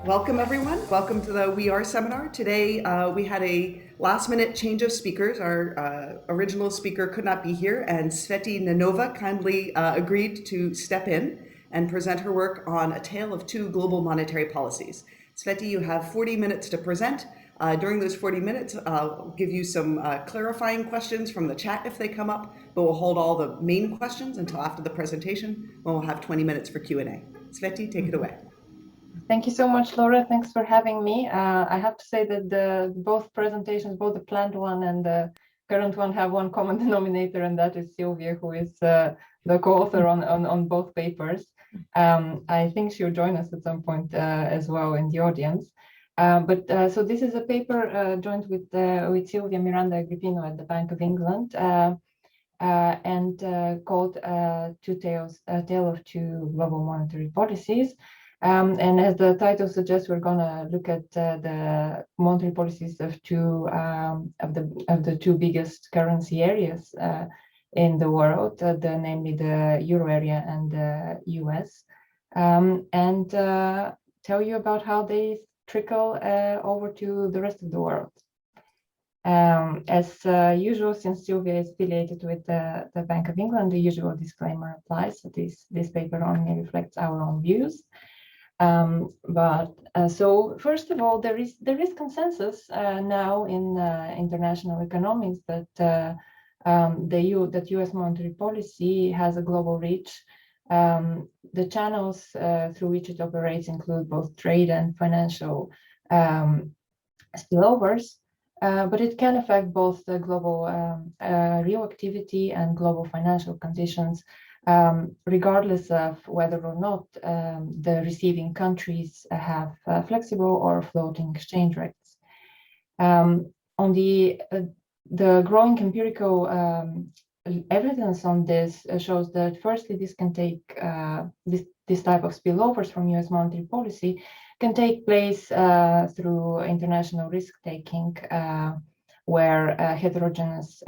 Welcome, everyone. Welcome to the We Are seminar. Today, we had a last-minute change of speakers. Our original speaker could not be here, and Tsvetelina Nenova kindly agreed to step in and present her work on A Tale of Two Global Monetary Policies. Sveti, you have 40 minutes to present. During those 40 minutes, I'll give you some clarifying questions from the chat if they come up, but we'll hold all the main questions until after the presentation, when we'll have 20 minutes for Q&A. Sveti, take it away. Thank you so much, Laura. Thanks for having me. I have to say that both presentations, both the planned one and the current one, have one common denominator, and that is Sylvia, who is the co-author on both papers. I think she'll join us at some point as well in the audience. So this is a paper joined with Sylvia Miranda Agrippino at the Bank of England and called A Tale of Two Global Monetary Policies. And as the title suggests, we're going to look at the monetary policies of the two biggest currency areas in the world, namely the Euro area and the US, and tell you about how they trickle over to the rest of the world. As usual, since Sylvia is affiliated with the Bank of England, the usual disclaimer applies. So this paper only reflects our own views. So first of all, there is consensus now in international economics that U.S. monetary policy has a global reach. The channels through which it operates include both trade and financial spillovers, but it can affect both the global real activity and global financial conditions, regardless of whether or not the receiving countries have flexible or floating exchange rates. On the growing empirical evidence on this shows that, firstly, this can take this type of spillovers from U.S. monetary policy can take place through international risk-taking, where heterogeneous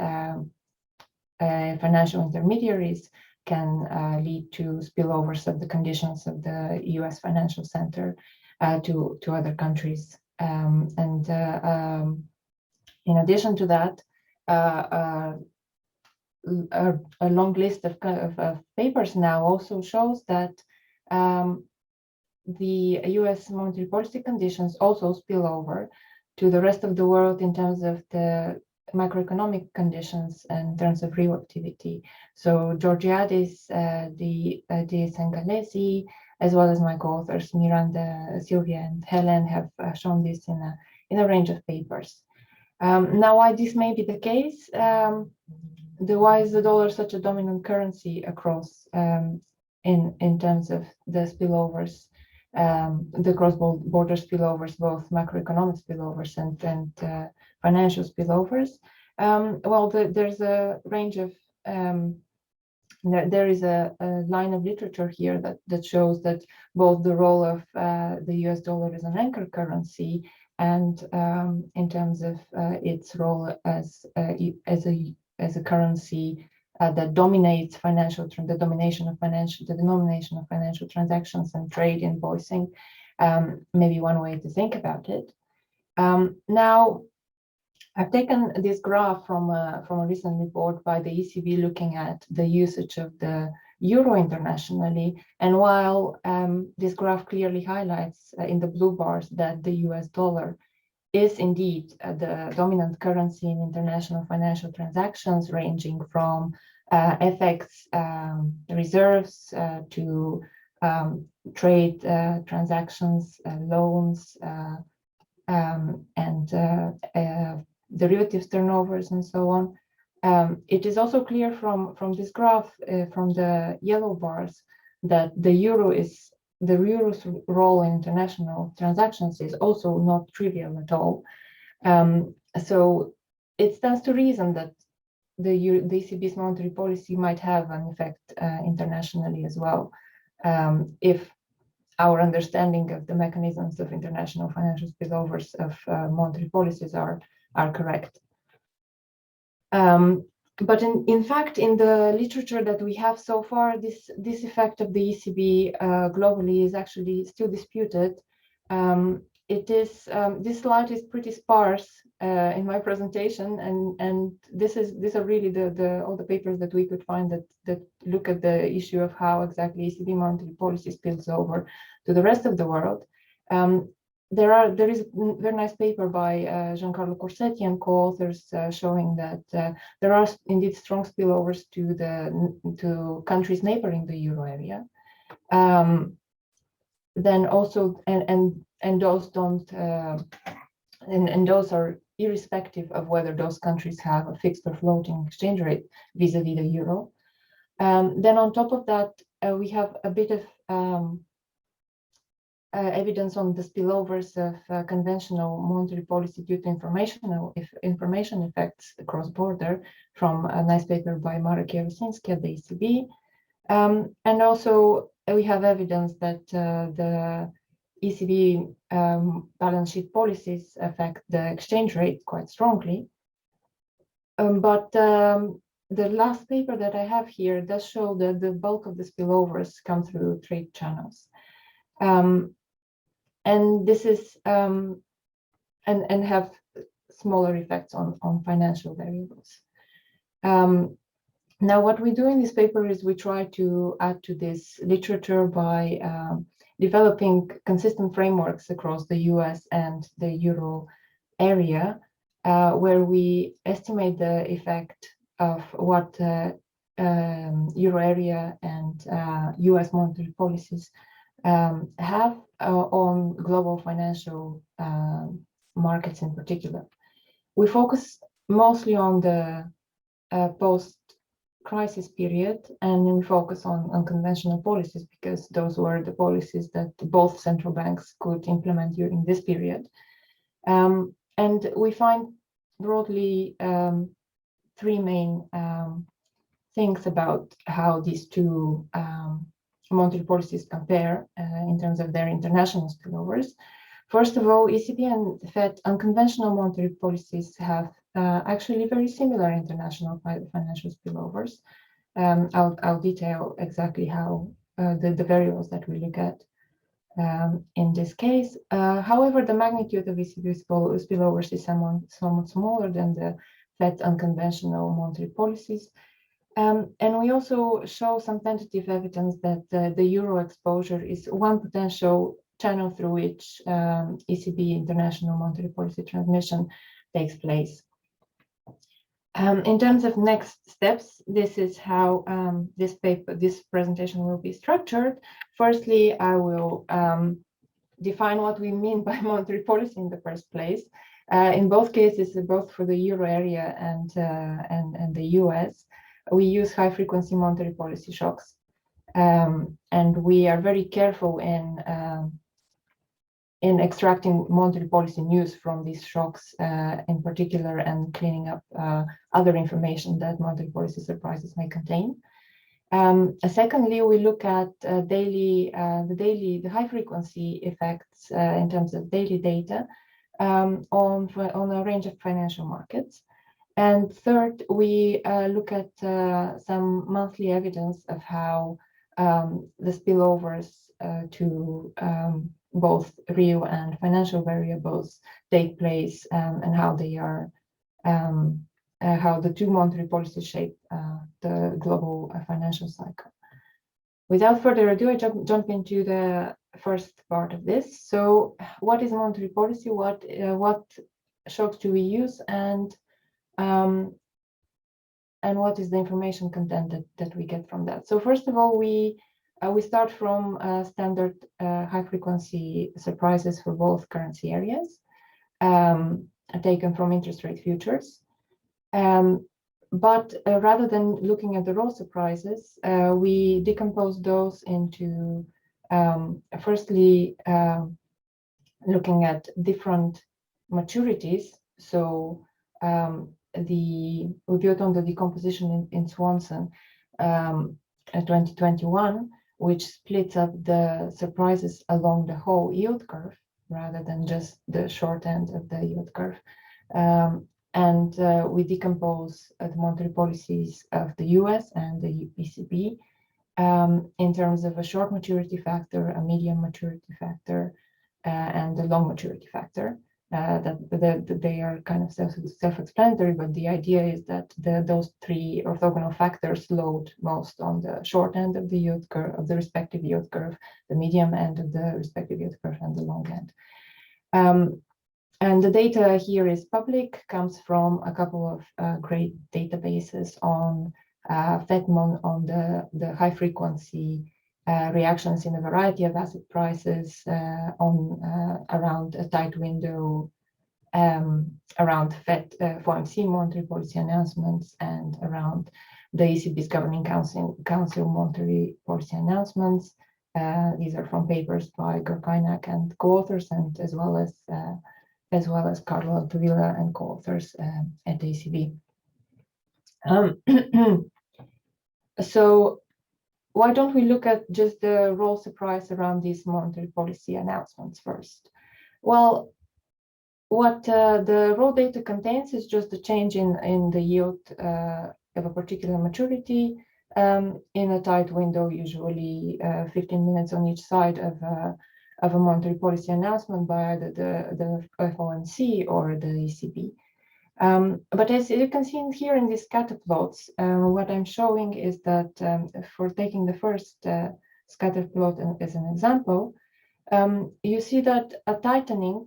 financial intermediaries can lead to spillovers of the conditions of the U.S. financial center to other countries. In addition to that, a long list of papers now also shows that the U.S. monetary policy conditions also spill over to the rest of the world in terms of the macroeconomic conditions and in terms of real activity. So Georgiadis, Sangalesi, as well as my co-authors Miranda, Sylvia, and Helen have shown this in a range of papers. Now, why this may be the case? Why is the dollar such a dominant currency across in terms of the spillovers, the cross-border spillovers, both macroeconomic spillovers and financial spillovers? Well, there's a range of there is a line of literature here that shows that both the role of the US dollar as an anchor currency and in terms of its role as a currency that dominates the denomination of financial transactions and trade invoicing, maybe one way to think about it. Now, I've taken this graph from a recent report by the ECB looking at the usage of the euro internationally. And while this graph clearly highlights in the blue bars that the US dollar is indeed the dominant currency in international financial transactions, ranging from FX reserves to trade transactions, loans, and derivatives turnovers, and so on. It is also clear from this graph, from the yellow bars, that the euro's role in international transactions is also not trivial at all. So it stands to reason that the ECB's monetary policy might have an effect internationally as well, if our understanding of the mechanisms of international financial spillovers of monetary policies are correct. But in fact, in the literature that we have so far, this effect of the ECB globally is actually still disputed. This slide is pretty sparse in my presentation, and these are really the all the papers that we could find that look at the issue of how exactly ECB monetary policy spills over to the rest of the world. There is a very nice paper by Giancarlo Corsetti and co-authors showing that there are indeed strong spillovers to countries neighboring the euro area. Then also and those don't and those are irrespective of whether those countries have a fixed or floating exchange rate vis-a-vis the euro. Then on top of that, we have a bit of evidence on the spillovers of conventional monetary policy due to information effects cross-border from a nice paper by Marek Jarosinski at the ECB. And also we have evidence that the ECB balance sheet policies affect the exchange rate quite strongly. But the last paper that I have here does show that the bulk of the spillovers come through trade channels. And this is and have smaller effects on financial variables. Now, what we do in this paper is we try to add to this literature by developing consistent frameworks across the US and the euro area, where we estimate the effect of what euro area and US monetary policies have on global financial markets in particular. We focus mostly on the post-crisis period, and we focus on unconventional policies because those were the policies that both central banks could implement during this period. And we find broadly three main things about how these two monetary policies compare in terms of their international spillovers. First of all, ECB and Fed unconventional monetary policies have actually very similar international financial spillovers. I'll detail exactly how the variables that we look at in this case. However, the magnitude of ECB spillovers is somewhat smaller than the Fed unconventional monetary policies. And we also show some tentative evidence that the euro exposure is one potential channel through which ECB international monetary policy transmission takes place. In terms of next steps, this is how this presentation will be structured. Firstly, I will define what we mean by monetary policy in the first place. In both cases, both for the euro area and the US, we use high-frequency monetary policy shocks, and we are very careful in extracting monetary policy news from these shocks in particular, and cleaning up other information that monetary policy surprises may contain. Secondly, we look at the high-frequency effects in terms of daily data on a range of financial markets. And third, we look at some monthly evidence of how the spillovers to both real and financial variables take place, and how they are, how the two monetary policies shape the global financial cycle. Without further ado, I jump into the first part of this. So, what is monetary policy? What shocks do we use, and what is the information content that we get from that? So first of all, we start from standard high-frequency surprises for both currency areas, taken from interest rate futures. But rather than looking at the raw surprises, we decompose those into firstly looking at different maturities. So we built on the decomposition in Swanson 2021, which splits up the surprises along the whole yield curve rather than just the short end of the yield curve. And we decompose the monetary policies of the US and the ECB in terms of a short maturity factor, a medium maturity factor, and the long maturity factor. That they are kind of self-explanatory, but the idea is that those three orthogonal factors load most on the short end of the yield curve, of the respective yield curve, the medium end of the respective yield curve, and the long end. And the data here is public, comes from a couple of great databases on FETMON, on the high frequency reactions in a variety of asset prices, around a tight window, around FOMC monetary policy announcements, and around the ECB's governing council monetary policy announcements. These are from papers by Gorkainak and co-authors, and as well as Carlo Altavilla and co-authors at the ECB. So why don't we look at just the role surprise around these monetary policy announcements first? Well, what the raw data contains is just the change in the yield of a particular maturity in a tight window, usually 15 minutes on each side of a monetary policy announcement by either the FOMC or the ECB. But as you can see here in these scatter plots, what I'm showing is that for taking the first scatter plot as an example, you see that a tightening,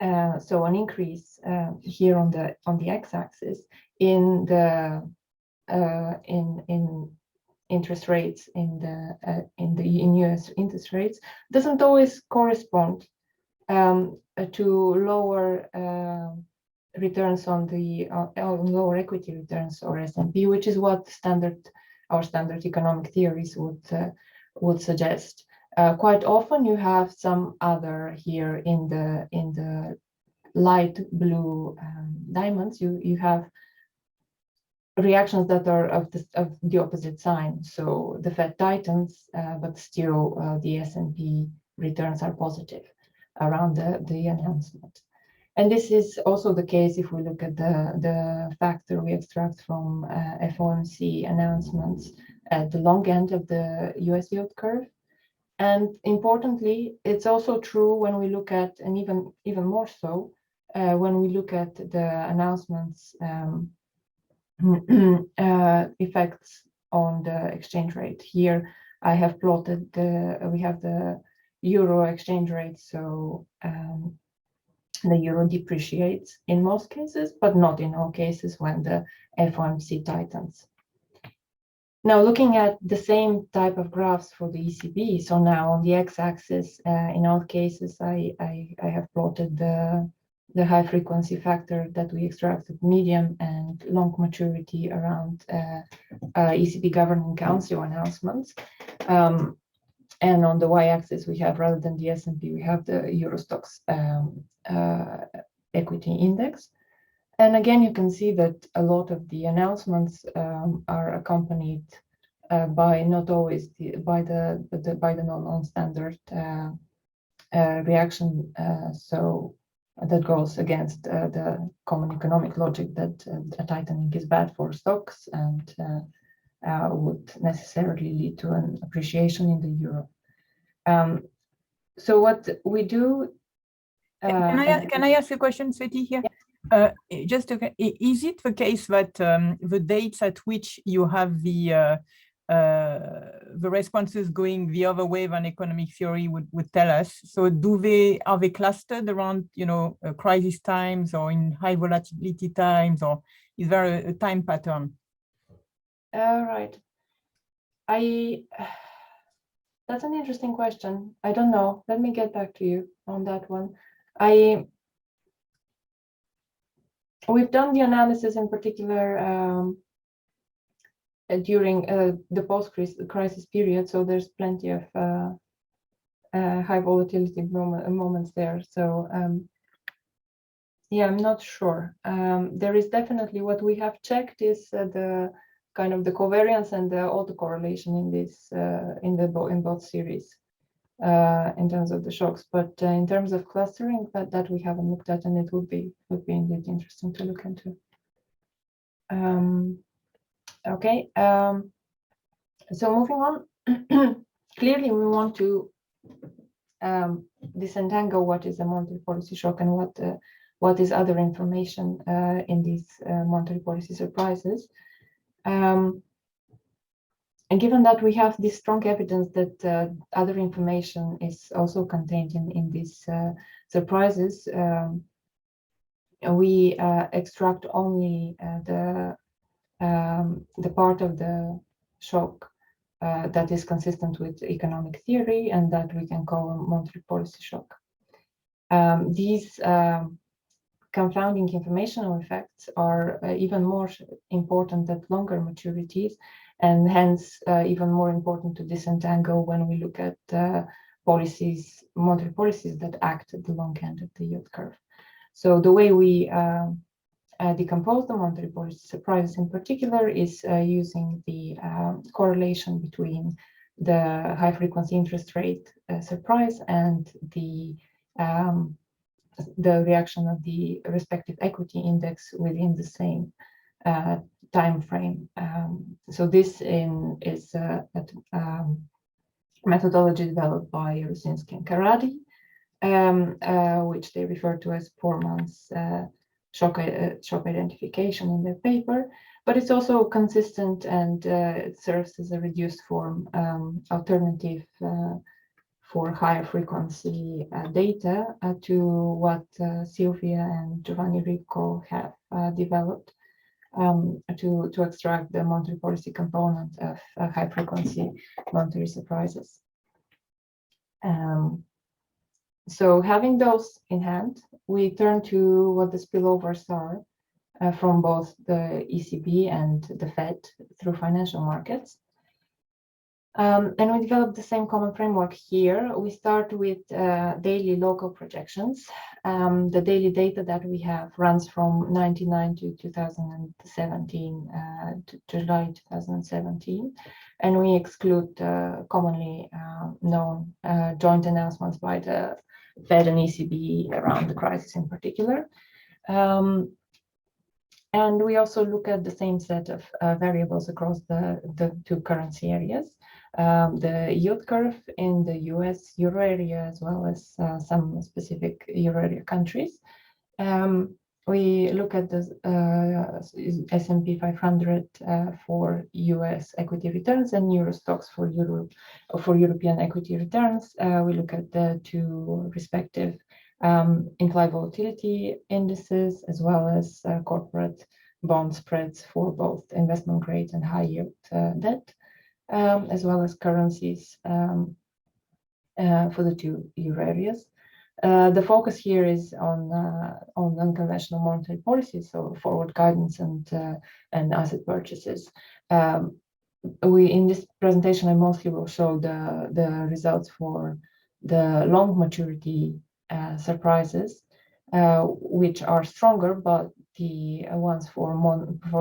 so an increase here on the x-axis in the in interest rates in US interest rates doesn't always correspond to lower returns on the lower equity returns or S&P, which is what our standard economic theories would suggest. Quite often you have some other here in the light blue diamonds. You have reactions that are of the opposite sign. So the Fed tightens, but still the S&P returns are positive around the announcement. And this is also the case if we look at the factor we extract from FOMC announcements at the long end of the US yield curve. And importantly, it's also true when we look at, and even more so, when we look at the announcements effects on the exchange rate. Here I have plotted we have the euro exchange rate, so the euro depreciates in most cases, but not in all cases when the FOMC tightens. Now, looking at the same type of graphs for the ECB, so now on the x-axis, in all cases, I have plotted the high frequency factor that we extracted medium and long maturity around ECB Governing Council announcements. And on the y-axis, we have, rather than the S&P, we have the Eurostoxx equity index. And again, you can see that a lot of the announcements are accompanied by not always by the non-standard reaction. So that goes against the common economic logic that a tightening is bad for stocks and would necessarily lead to an appreciation in the euro. So what we do. Can I ask a question, Sveti, here? Is it the case that the dates at which you have the responses going the other way than economic theory would tell us? So are they clustered around crisis times or in high volatility times, or is there a time pattern? Right. That's an interesting question. I don't know. Let me get back to you on that one. We've done the analysis in particular during the post-crisis period, so there's plenty of high volatility moments there. So yeah, I'm not sure. There is definitely, what we have checked is the kind of the covariance and the autocorrelation in this in both series in terms of the shocks, but in terms of clustering, that we haven't looked at, and it would be indeed interesting to look into. Okay, so moving on. Clearly, we want to disentangle what is a monetary policy shock and what is other information in these monetary policy surprises. And given that we have this strong evidence that other information is also contained in these surprises, we extract only the part of the shock that is consistent with economic theory and that we can call a monetary policy shock. These confounding informational effects are even more important at longer maturities, and hence even more important to disentangle when we look at policies, monetary policies that act at the long end of the yield curve. So the way we decompose the monetary policy surprises in particular is using the correlation between the high frequency interest rate surprise and the reaction of the respective equity index within the same time frame. So this is a methodology developed by Rusinski and Karady, which they refer to as 4 months shock identification in their paper, but it's also consistent and it serves as a reduced form alternative for higher frequency data to what Silvia and Giovanni Ricco have developed to extract the monetary policy component of high frequency monetary surprises. So having those in hand, we turn to what the spillovers are from both the ECB and the Fed through financial markets. And we developed the same common framework here. We start with daily local projections. The daily data that we have runs from 1999 to 2017, to July 2017. And we exclude commonly known joint announcements by the Fed and ECB around the crisis in particular. And we also look at the same set of variables across the two currency areas. The yield curve in the US euro area, as well as some specific euro area countries. We look at the S&P 500 for US equity returns and Euro stocks for Europe, for European equity returns. We look at the two respective implied volatility indices, as well as corporate bond spreads for both investment grade and high yield debt, as well as currencies for the two euro areas. The focus here is on unconventional monetary policy, so forward guidance and asset purchases. In this presentation, I mostly will show the results for the long maturity surprises, which are stronger, but the ones for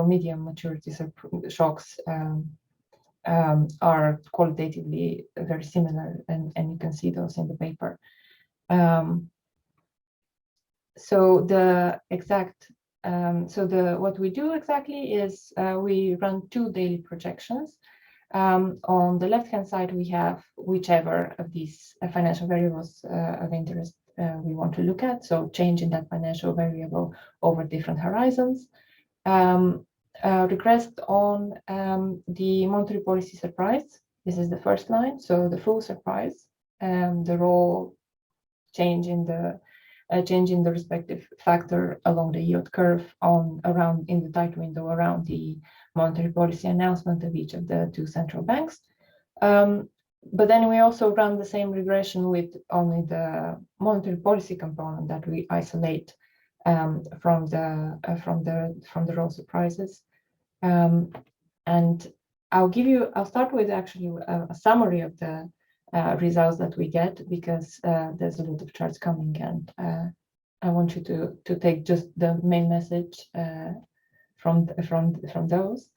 medium maturity shocks are qualitatively very similar, and you can see those in the paper. What we do exactly is we run two daily projections. On the left-hand side, we have whichever of these financial variables of interest we want to look at. So change in that financial variable over different horizons. Regressed on the monetary policy surprise. This is the first line. So the full surprise, the raw change in the respective factor along the yield curve around in the tight window around the monetary policy announcement of each of the two central banks. But then we also run the same regression with only the monetary policy component that we isolate from the raw surprises. And I'll start with actually a summary of the results that we get, because there's a lot of charts coming, and I want you to take just the main message from those.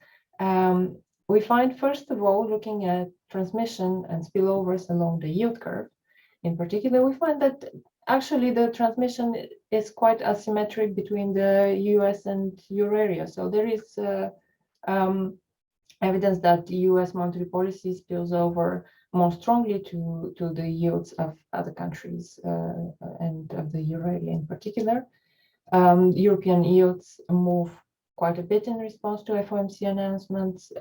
We find, first of all, looking at transmission and spillovers along the yield curve, in particular, we find that actually the transmission is quite asymmetric between the US and euro area. So there is evidence that the US monetary policy spills over more strongly to the yields of other countries and of the euro area in particular. European yields move quite a bit in response to FOMC announcements.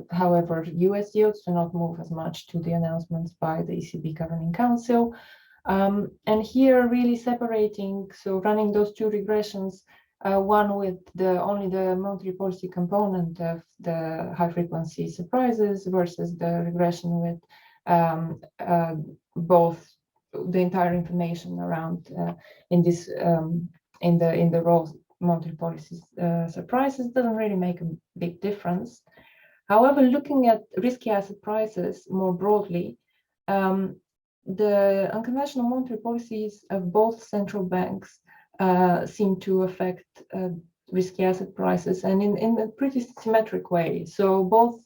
However, US yields do not move as much to the announcements by the ECB Governing Council. And here really separating, so running those two regressions, one with only the monetary policy component of the high frequency surprises versus the regression with both the entire information around in this in the raw monetary policy surprises doesn't really make a big difference. However, looking at risky asset prices more broadly, the unconventional monetary policies of both central banks seem to affect risky asset prices, and in a pretty symmetric way. So both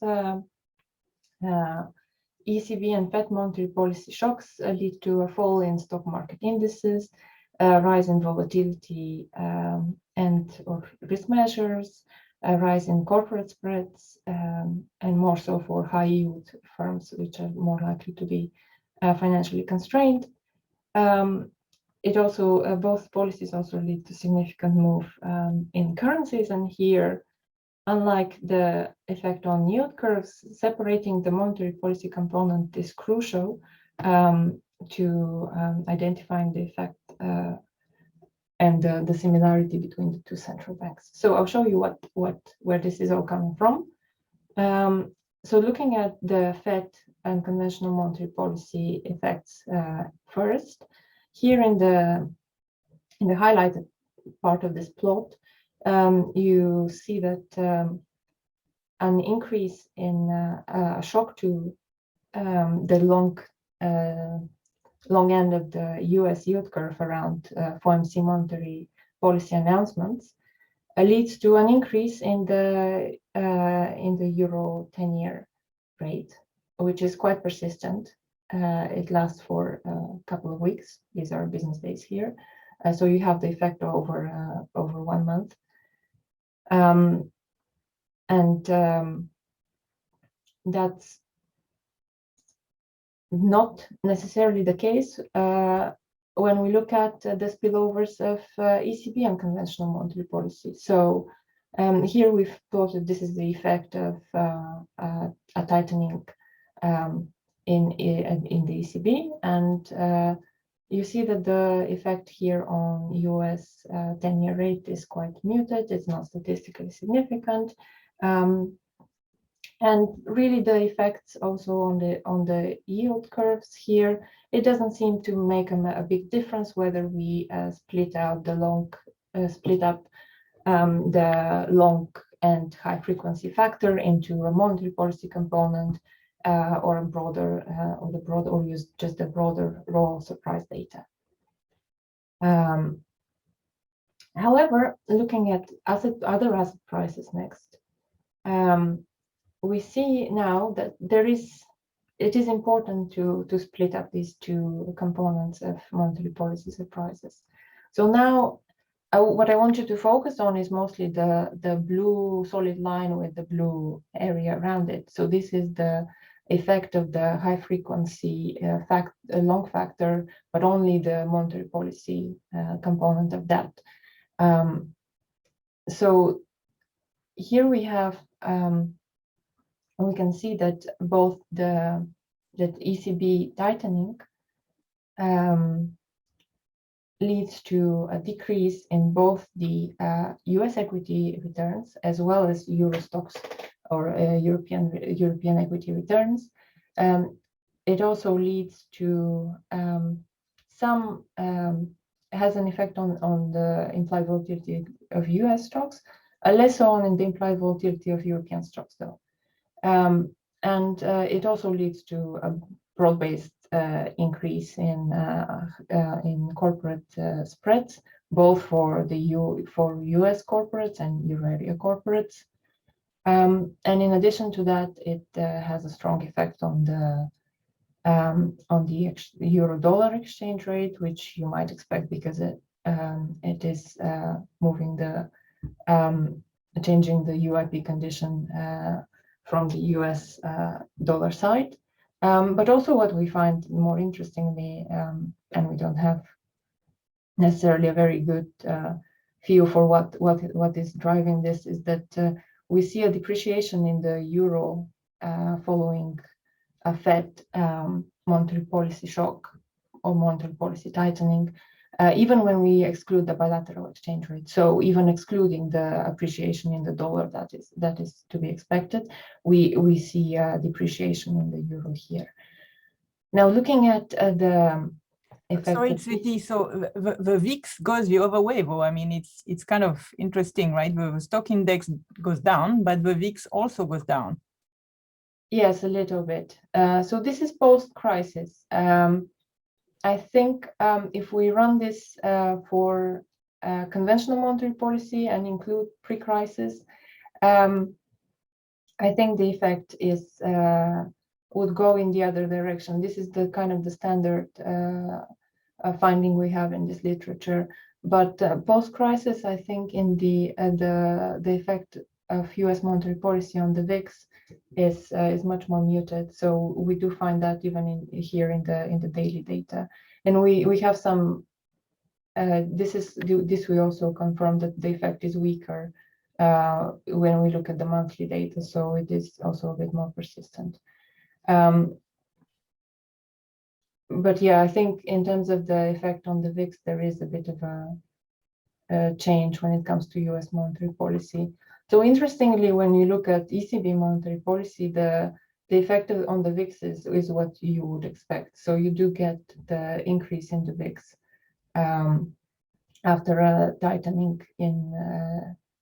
ECB and Fed monetary policy shocks lead to a fall in stock market indices, rise in volatility or risk measures, a rise in corporate spreads, and more so for high yield firms, which are more likely to be financially constrained. It also both policies also lead to significant move in currencies, and here, unlike the effect on yield curves, separating the monetary policy component is crucial to identifying the effect and the similarity between the two central banks. So I'll show you where this is all coming from. So looking at the Fed and conventional monetary policy effects first, here in the highlighted part of this plot, you see that an increase in a shock to the long end of the US yield curve around FOMC monetary policy announcements leads to an increase in the euro 10-year rate, which is quite persistent. It lasts for a couple of weeks. These are business days here. So you have the effect over 1 month. That's not necessarily the case when we look at the spillovers of ECB unconventional monetary policy. So here we've thought that this is the effect of a tightening in the ECB, and you see that the effect here on US 10-year rate is quite muted. It's not statistically significant. And really the effects also on the yield curves here, it doesn't seem to make a big difference whether we split up the long and high frequency factor into a monetary policy component or use just the broader raw surprise data. However, looking at other asset prices next, we see now that it is important to split up these two components of monetary policy surprises. So now what I want you to focus on is mostly the blue solid line with the blue area around it. So this is the effect of the high frequency long factor, but only the monetary policy component of that. So here we have we can see that both that ECB tightening leads to a decrease in both the US equity returns as well as Euro stocks or European equity returns. It also leads to has an effect on the implied volatility of US stocks, less on the implied volatility of European stocks though. And it also leads to a broad-based increase in corporate spreads, both for US corporates and euro area corporates. And in addition to that, it has a strong effect on the euro-dollar exchange rate, which you might expect because it is changing the UIP condition from the US dollar side. But also what we find more interestingly, and we don't have necessarily a very good view for what is driving this, is that we see a depreciation in the euro following a Fed monetary policy shock or monetary policy tightening, even when we exclude the bilateral exchange rate. So even excluding the appreciation in the dollar that is to be expected, we see a depreciation in the euro here. Now, looking at the effect. Sorry, Tsveti, so the VIX goes the other way, though. I mean, it's kind of interesting, right? The stock index goes down, but the VIX also goes down. Yes, a little bit. So this is post-crisis. I think if we run this for conventional monetary policy and include pre-crisis, I think the effect is would go in the other direction. This is the kind of the standard finding we have in this literature. But post-crisis, I think in the effect of U.S. monetary policy on the VIX is much more muted. So we do find that even here in the daily data, and we have some. This we also confirm that the effect is weaker when we look at the monthly data. So it is also a bit more persistent. But yeah, I think in terms of the effect on the VIX, there is a bit of a change when it comes to U.S. monetary policy. So interestingly, when you look at ECB monetary policy, the effect on the VIX is what you would expect. So you do get the increase in the VIX after a tightening in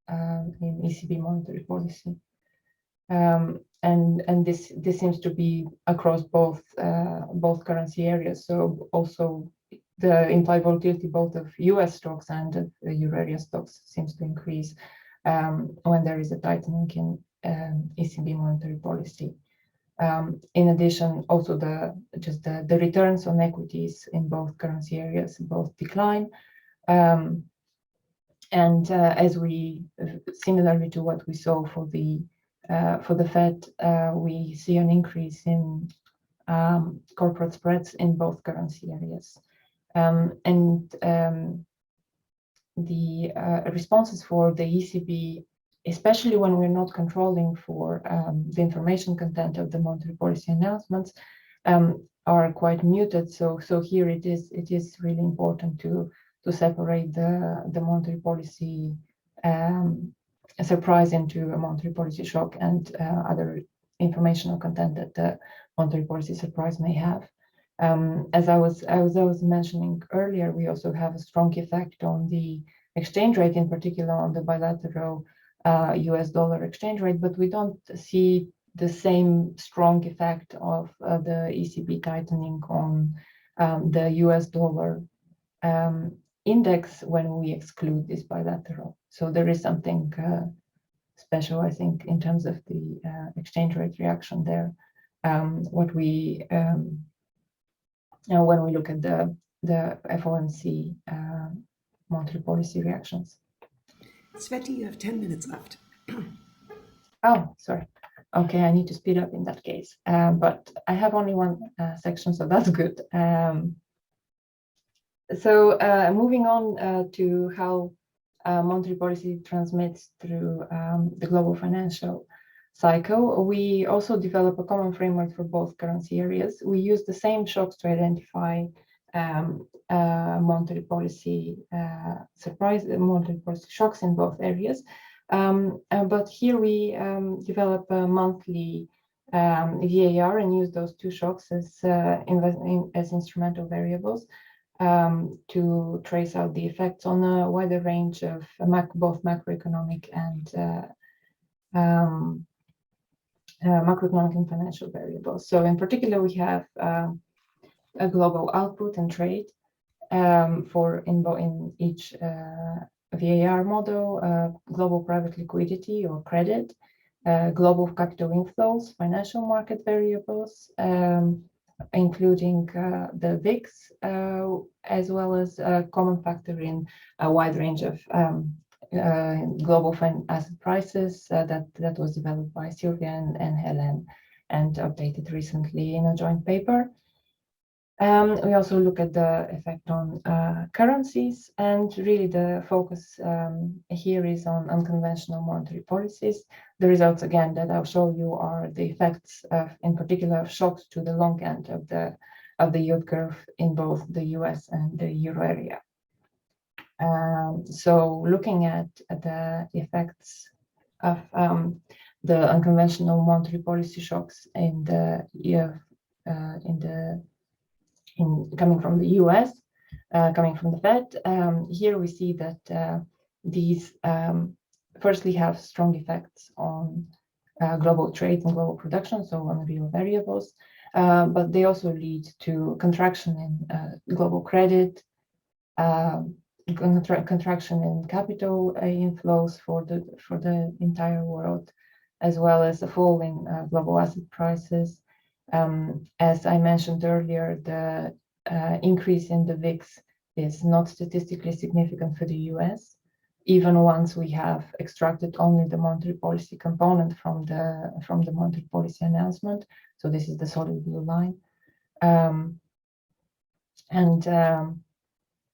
ECB monetary policy. And this seems to be across both currency areas. So also the implied volatility both of U.S. stocks and of euro area stocks seems to increase when there is a tightening in ECB monetary policy. In addition, also the returns on equities in both currency areas both decline. And as we similarly to what we saw for the Fed, we see an increase in corporate spreads in both currency areas. The responses for the ECB, especially when we're not controlling for the information content of the monetary policy announcements, are quite muted. So here it is really important to separate the monetary policy surprise into a monetary policy shock and other informational content that the monetary policy surprise may have. As I was mentioning earlier, we also have a strong effect on the exchange rate, in particular on the bilateral US dollar exchange rate, but we don't see the same strong effect of the ECB tightening on the US dollar index when we exclude this bilateral. So there is something special, I think, in terms of the exchange rate reaction there. When we look at the FOMC monetary policy reactions. Sveti, you have 10 minutes left. Oh, sorry. Okay, I need to speed up in that case. But I have only one section, so that's good. So moving on to how monetary policy transmits through the global financial cycle, we also develop a common framework for both currency areas. We use the same shocks to identify monetary policy monetary policy shocks in both areas. But here we develop a monthly VAR and use those two shocks as instrumental variables to trace out the effects on a wider range of both macroeconomic and macroeconomic and financial variables. So in particular, we have a global output and trade in each VAR model, global private liquidity or credit, global capital inflows, financial market variables, including the VIX, as well as a common factor in a wide range of global asset prices that was developed by Sylvia and Helen and updated recently in a joint paper. We also look at the effect on currencies, and really the focus here is on unconventional monetary policies. The results, again, that I'll show you are the effects of, in particular, of shocks to the long end of the yield curve in both the US and the euro area. So looking at the effects of the unconventional monetary policy shocks in the coming from the US, coming from the Fed, here we see that these firstly have strong effects on global trade and global production, so on real variables, but they also lead to contraction in global credit, contraction in capital inflows for the entire world, as well as a fall in global asset prices. As I mentioned earlier, the increase in the VIX is not statistically significant for the US, even once we have extracted only the monetary policy component from the monetary policy announcement. So this is the solid blue line.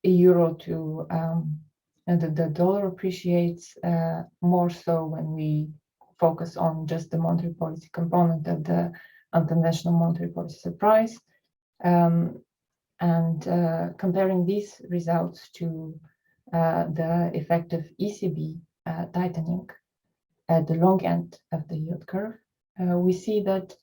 Euro to and the dollar appreciates more so when we focus on just the monetary policy component of the unconventional monetary policy surprise, comparing these results to the effect of ECB tightening at the long end of the yield curve, we see that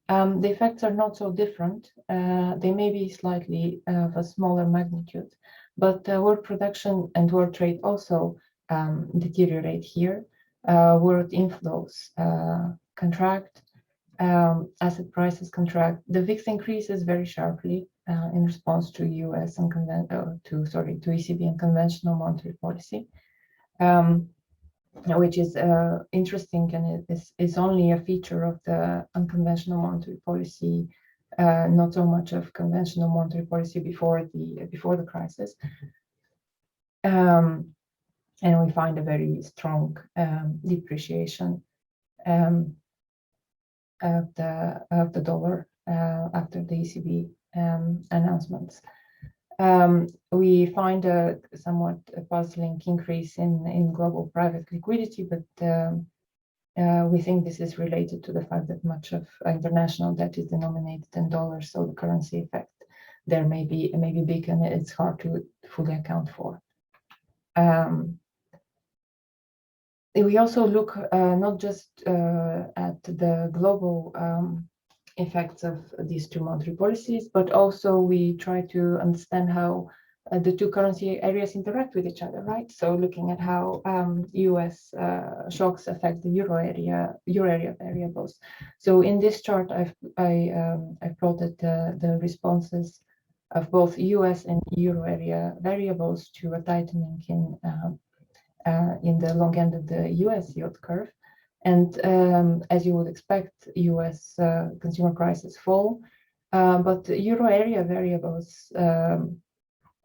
the effects are not so different. They may be slightly of a smaller magnitude, but world production and world trade also deteriorate here. World inflows contract, asset prices contract. The VIX increases very sharply in response to US to ECB and conventional monetary policy, which is interesting, and it is only a feature of the unconventional monetary policy, not so much of conventional monetary policy before the crisis. And we find a very strong depreciation of the dollar after the ECB announcements. We find a somewhat puzzling increase in global private liquidity, but we think this is related to the fact that much of international debt is denominated in dollars, so the currency effect there may be big, and it's hard to fully account for. We also look not just at the global effects of these two monetary policies, but also we try to understand how the two currency areas interact with each other, right? So looking at how US shocks affect the euro area variables. So in this chart, I've plotted the responses of both US and euro area variables to a tightening in the long end of the US yield curve. And as you would expect, US consumer prices fall, but euro area variables,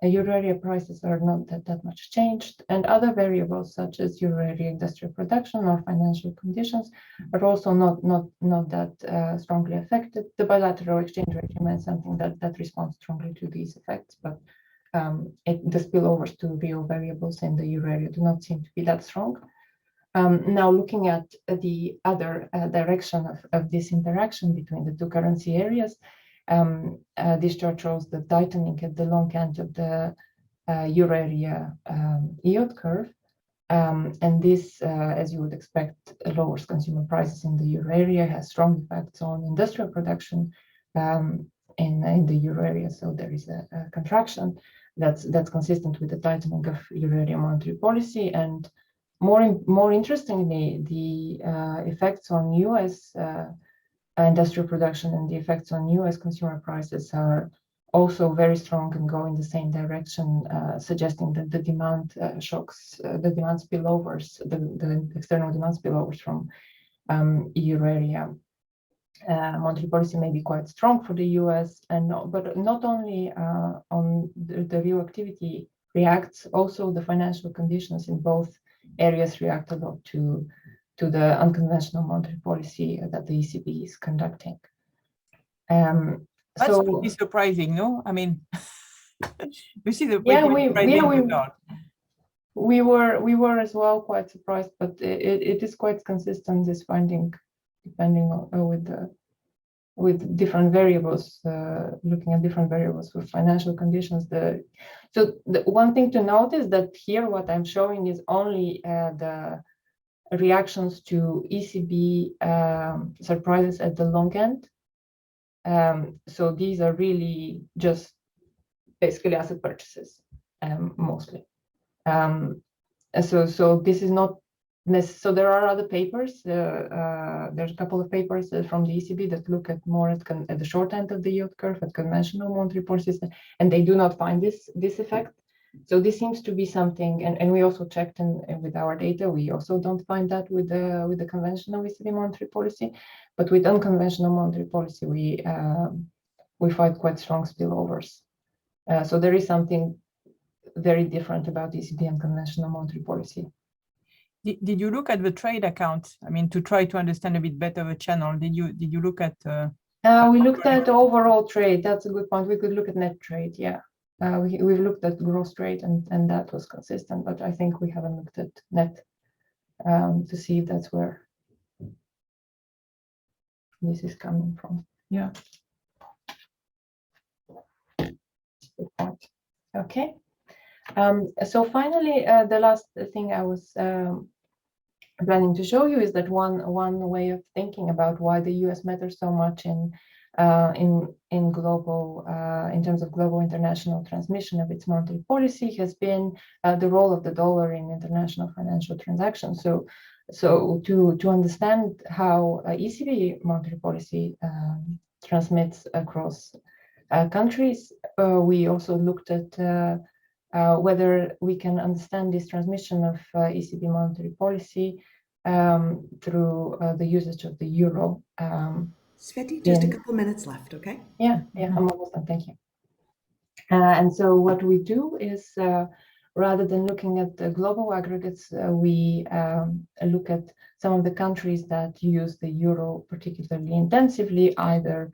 euro area prices are not that much changed, and other variables such as euro area industrial production or financial conditions are also not that strongly affected. The bilateral exchange rate remains something that responds strongly to these effects, but the spillovers to real variables in the euro area do not seem to be that strong. Now, looking at the other direction of this interaction between the two currency areas, this chart shows the tightening at the long end of the euro area yield curve. And this, as you would expect, lowers consumer prices in the euro area, has strong effects on industrial production in the euro area. So there is a contraction that's consistent with the tightening of euro area monetary policy. And more interestingly, the effects on US industrial production and the effects on US consumer prices are also very strong and go in the same direction, suggesting that the demand shocks, the demand spillovers, the external demand spillovers from euro area monetary policy may be quite strong for the US, but not only on the real activity reacts, also the financial conditions in both areas react a lot to to the unconventional monetary policy that the ECB is conducting. That's So pretty surprising, no? I mean, this is a yeah, pretty surprising result. we were as well quite surprised, but it is quite consistent, this finding, depending on with different variables, looking at different variables for financial conditions. So the one thing to note is that here what I'm showing is only the reactions to ECB surprises at the long end. So these are really just basically asset purchases, mostly. So this is not necessary. So there are other papers. There's a couple of papers from the ECB that look at more at the short end of the yield curve, at conventional monetary policies, and they do not find this effect. So this seems to be something, and we also checked with our data. We also don't find that with the conventional ECB monetary policy, but with unconventional monetary policy, we find quite strong spillovers. So there is something very different about ECB and conventional monetary policy. Did you look at the trade account? I mean, to try to understand a bit better the channel. Did you look at? We looked at overall trade. That's a good point. We could look at net trade. Yeah, we've looked at gross trade, and that was consistent. But I think we haven't looked at net to see if that's where this is coming from. Yeah. Good point. Okay. So finally, the last thing I was planning to show you is that one way of thinking about why the US matters so much in global in terms of global international transmission of its monetary policy has been the role of the dollar in international financial transactions. So to understand how ECB monetary policy transmits across countries, we also looked at whether we can understand this transmission of ECB monetary policy through the usage of the euro. Sveti, just a couple minutes left, okay? Yeah, I'm almost done, thank you. And so what we do is, rather than looking at the global aggregates, we look at some of the countries that use the euro particularly intensively, either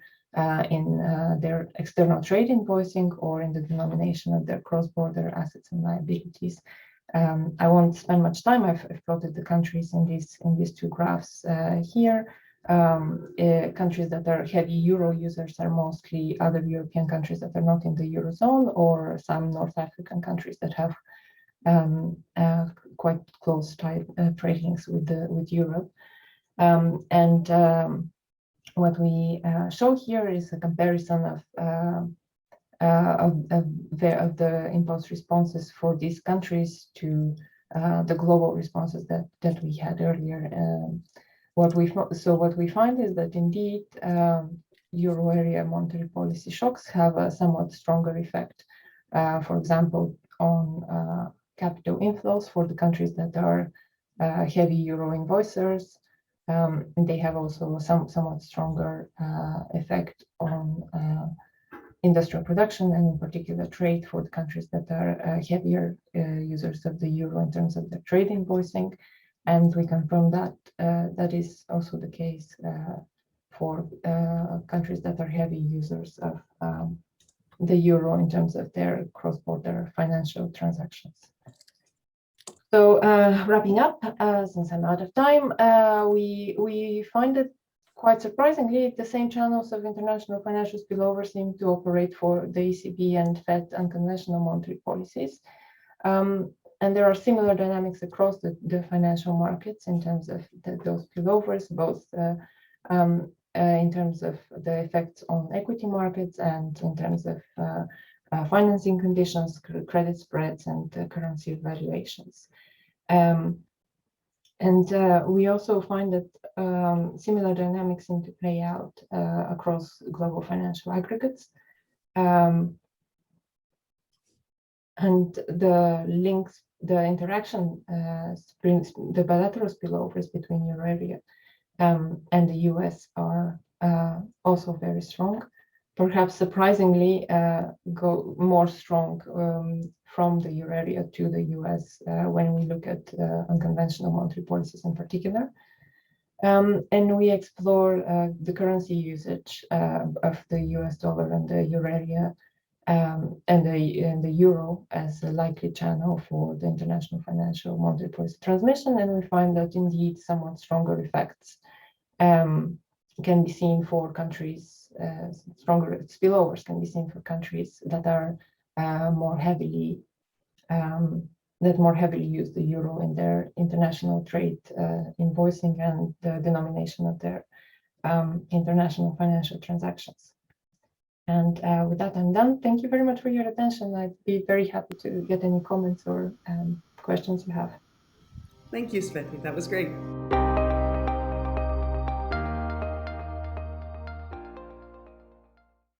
in their external trade invoicing or in the denomination of their cross-border assets and liabilities. I won't spend much time. I've plotted the countries in these two graphs here. Countries that are heavy euro users are mostly other European countries that are not in the eurozone, or some North African countries that have quite close trade links with Europe. What we show here is a comparison of the impulse responses for these countries to the global responses that we had earlier. What we find is that indeed euro area monetary policy shocks have a somewhat stronger effect. For example, on capital inflows for the countries that are heavy euro invoicers. And they have also somewhat stronger effect on industrial production, and in particular trade for the countries that are heavier users of the euro in terms of their trade invoicing. And we confirm that that is also the case for countries that are heavy users of the euro in terms of their cross-border financial transactions. So wrapping up, since I'm out of time, we find that quite surprisingly, the same channels of international financial spillover seem to operate for the ECB and Fed unconventional monetary policies. And there are similar dynamics across the financial markets in terms of those spillovers, both in terms of the effects on equity markets and in terms of financing conditions, credit spreads, and currency valuations. We also find that similar dynamics seem to play out across global financial aggregates. And the links, the interaction brings the bilateral spillovers between euro area and the US are also very strong. Perhaps surprisingly, go more strong from the euro area to the US when we look at unconventional monetary policies in particular. And we explore the currency usage of the US dollar and the euro area and the euro as a likely channel for the international financial monetary policy transmission. And we find that indeed somewhat stronger effects can be seen for countries, stronger spillovers can be seen for countries that are more heavily use the euro in their international trade invoicing and the denomination of their international financial transactions. And with that, I'm done. Thank you very much for your attention. I'd be very happy to get any comments or questions you have. Thank you, Sveti. That was great.